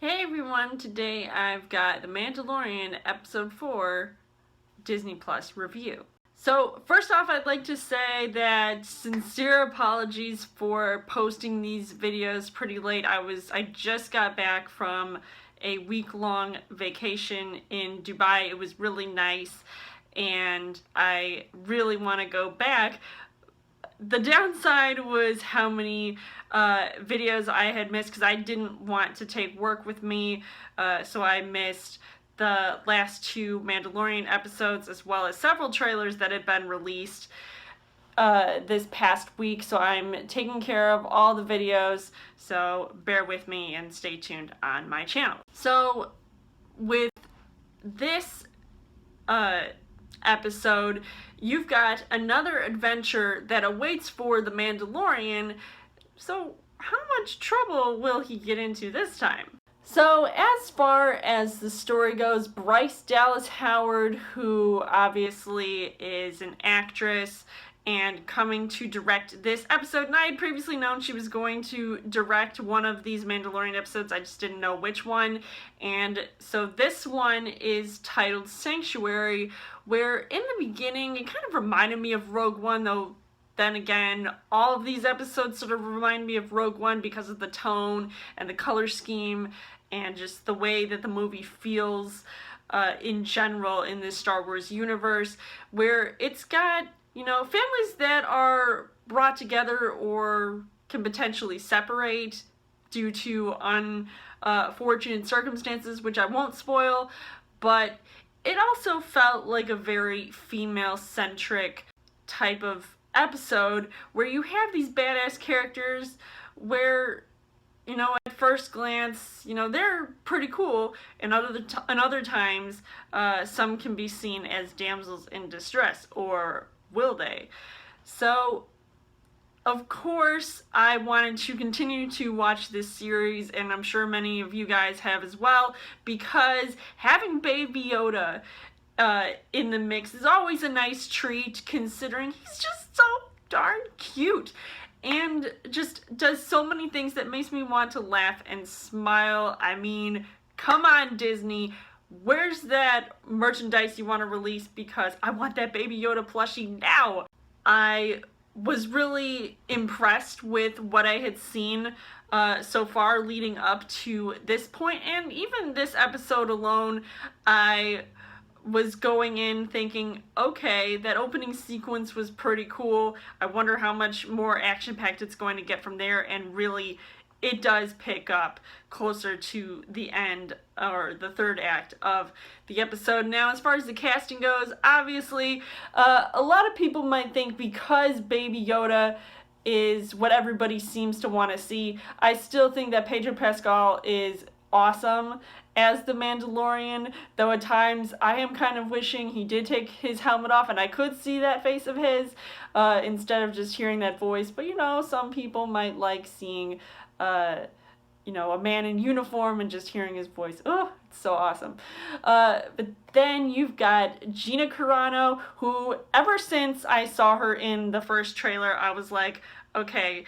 Hey everyone, today I've got The Mandalorian Episode 4 Disney Plus review. So first off, I'd like to say that sincere apologies for posting these videos pretty late. I just got back from a week-long vacation in Dubai. It was really nice and I really want to go back. The downside was how many videos I had missed because I didn't want to take work with me, so I missed the last two Mandalorian episodes as well as several trailers that had been released this past week, so I'm taking care of all the videos, so bear with me and stay tuned on my channel. So with this episode, you've got another adventure that awaits for the Mandalorian, so how much trouble will he get into this time? So as far as the story goes, Bryce Dallas Howard, who obviously is an actress and coming to direct this episode, and I had previously known she was going to direct one of these Mandalorian episodes, I just didn't know which one, and so this one is titled Sanctuary, where in the beginning it kind of reminded me of Rogue One, though then again, all of these episodes sort of remind me of Rogue One because of the tone and the color scheme and just the way that the movie feels in general in this Star Wars universe, where it's got, you know, families that are brought together or can potentially separate due to unfortunate circumstances, which I won't spoil, but it also felt like a very female-centric type of episode where you have these badass characters where, you know, at first glance, you know, they're pretty cool, and other times some can be seen as damsels in distress, or will they? So of course I wanted to continue to watch this series, and I'm sure many of you guys have as well, because having Baby Yoda in the mix is always a nice treat, considering he's just so darn cute and just does so many things that makes me want to laugh and smile. I mean, come on, Disney, where's that merchandise you want to release, because I want that Baby Yoda plushie now. I was really impressed with what I had seen so far leading up to this point, and even this episode alone, I was going in thinking, okay, that opening sequence was pretty cool. I wonder how much more action-packed it's going to get from there, and really, it does pick up closer to the end, or the third act of the episode. Now, as far as the casting goes, obviously, a lot of people might think because Baby Yoda is what everybody seems to want to see, I still think that Pedro Pascal is awesome as the Mandalorian, though at times I am kind of wishing he did take his helmet off and I could see that face of his instead of just hearing that voice. But you know, some people might like seeing you know, a man in uniform and just hearing his voice. Oh, it's so awesome. But then you've got Gina Carano, who ever since I saw her in the first trailer, I was like, okay,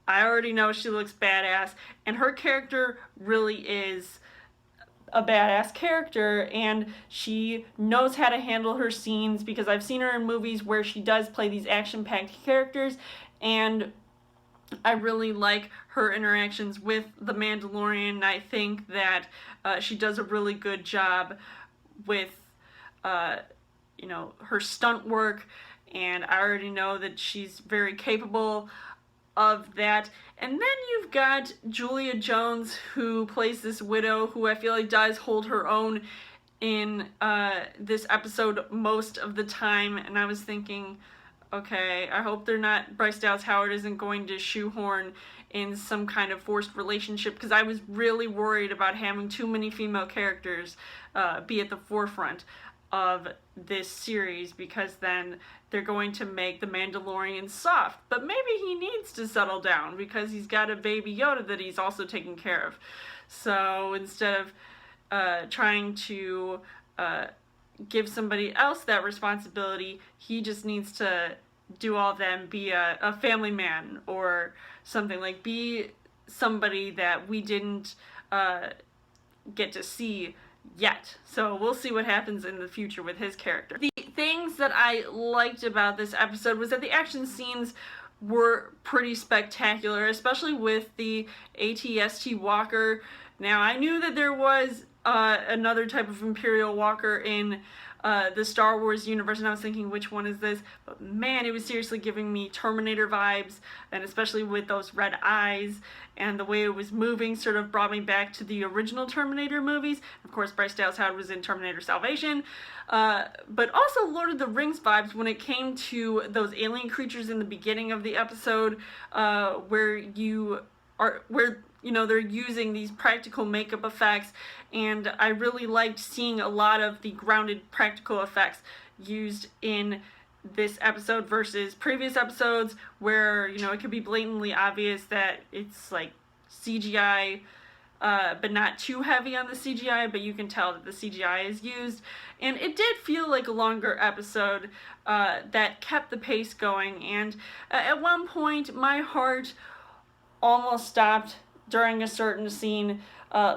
I already know she looks badass, and her character really is a badass character, and she knows how to handle her scenes, because I've seen her in movies where she does play these action-packed characters, and I really like her interactions with the Mandalorian. I think that she does a really good job with you know, her stunt work, and I already know that she's very capable of that. And then you've got Julia Jones, who plays this widow, who I feel like does hold her own in this episode most of the time, and I was thinking, okay, I hope Bryce Dallas Howard isn't going to shoehorn in some kind of forced relationship, because I was really worried about having too many female characters be at the forefront of this series, because then they're going to make the Mandalorian soft. But maybe he needs to settle down because he's got a Baby Yoda that he's also taking care of. So instead of trying to give somebody else that responsibility, he just needs to do all of that and be a family man, or something, like be somebody that we didn't get to see yet. So we'll see what happens in the future with his character. The things that I liked about this episode was that the action scenes were pretty spectacular, especially with the AT-ST walker. Now, I knew that there was another type of Imperial walker in the Star Wars universe, and I was thinking, which one is this? But man, it was seriously giving me Terminator vibes, and especially with those red eyes, and the way it was moving sort of brought me back to the original Terminator movies. Of course, Bryce Dallas Howard was in Terminator Salvation, but also Lord of the Rings vibes when it came to those alien creatures in the beginning of the episode, where they're using these practical makeup effects, and I really liked seeing a lot of the grounded practical effects used in this episode versus previous episodes where, it could be blatantly obvious that it's like CGI, but not too heavy on the CGI, but you can tell that the CGI is used. And it did feel like a longer episode that kept the pace going, and at one point my heart almost stopped during a certain scene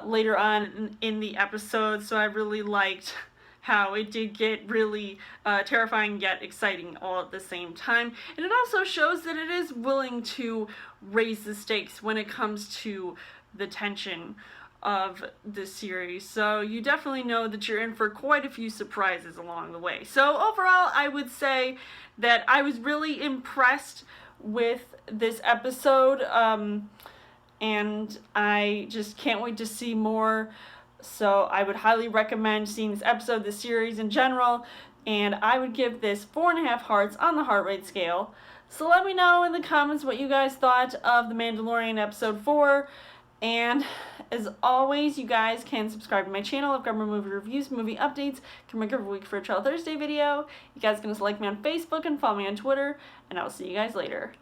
later on in the episode, so I really liked how it did get really terrifying yet exciting all at the same time. And it also shows that it is willing to raise the stakes when it comes to the tension of the series. So you definitely know that you're in for quite a few surprises along the way. So overall, I would say that I was really impressed with this episode, and I just can't wait to see more. So I would highly recommend seeing this episode, this series in general, and I would give this 4.5 hearts on the heart rate scale. So let me know in the comments what you guys thought of The Mandalorian Episode 4, and as always, you guys can subscribe to my channel. I've got more movie reviews, movie updates, come back every week for a Trail Thursday video. You guys can just like me on Facebook and follow me on Twitter, and I will see you guys later.